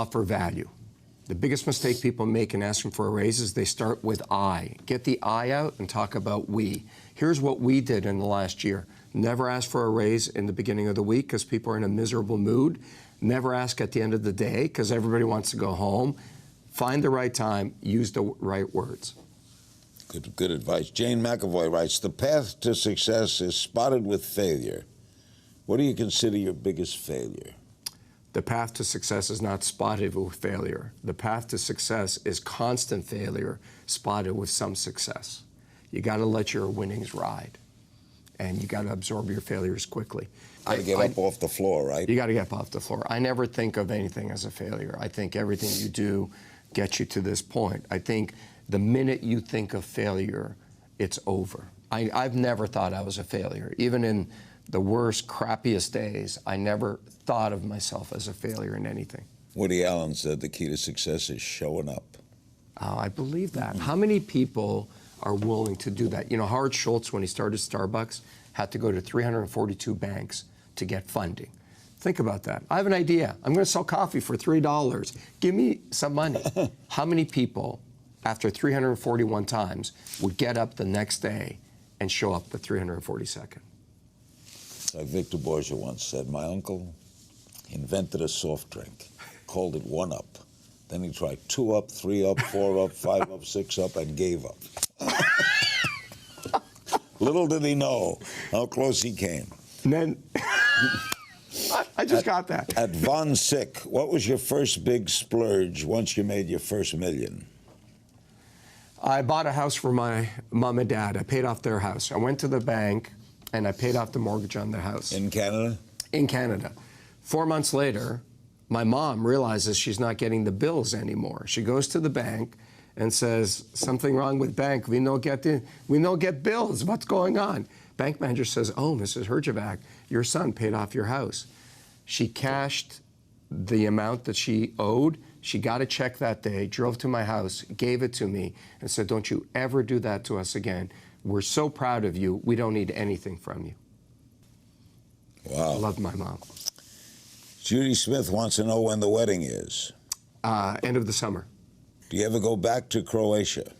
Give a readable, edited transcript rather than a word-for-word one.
Offer value. The biggest mistake people make in asking for a raise is they start with I. Get the I out and talk about we. Here's what we did in the last year. Never ask for a raise in the beginning of the week because people are in a miserable mood. Never ask at the end of the day because everybody wants to go home. Find the right time, use the right words. Good advice. Jane McAvoy writes, the path to success is spotted with failure. What do you consider your biggest failure? The path to success is not spotted with failure. The path to success is constant failure spotted with some success. You got to let your winnings ride, and you got to absorb your failures quickly. Got to get up off the floor, right? You got to get up off the floor. I never think of anything as a failure. I think everything you do gets you to this point. I think the minute you think of failure, it's over. I've never thought I was a failure. Even in the worst, crappiest days, I never thought of myself as a failure in anything. Woody Allen said the key to success is showing up. Oh, I believe that. How many people are willing to do that? You know, Howard Schultz, when he started Starbucks, had to go to 342 banks to get funding. Think about that. I have an idea. I'm going to sell coffee for $3. Give me some money. How many people, after 341 times, would get up the next day and show up the 342nd? Like Victor Borgia once said, my uncle invented a soft drink, called it 1-Up. Then he tried 2-Up, 3-Up, 4-Up, 5-Up, 6-Up, and gave up. Little did he know how close he came. And then, I just got that. At Von Sick, what was your first big splurge once you made your first million? I bought a house for my mom and dad. I paid off their house. I went to the bank, and I paid off the mortgage on their house. In Canada? In Canada. 4 months later, my mom realizes she's not getting the bills anymore. She goes to the bank and says, something wrong with bank. We don't get bills. What's going on? Bank manager says, oh, Mrs. Herjavec, your son paid off your house. She cashed the amount that she owed. She got a check that day, drove to my house, gave it to me, and said, don't you ever do that to us again. We're so proud of you. We don't need anything from you. Wow. I love my mom. Judy Smith wants to know when the wedding is. End of the summer. Do you ever go back to Croatia?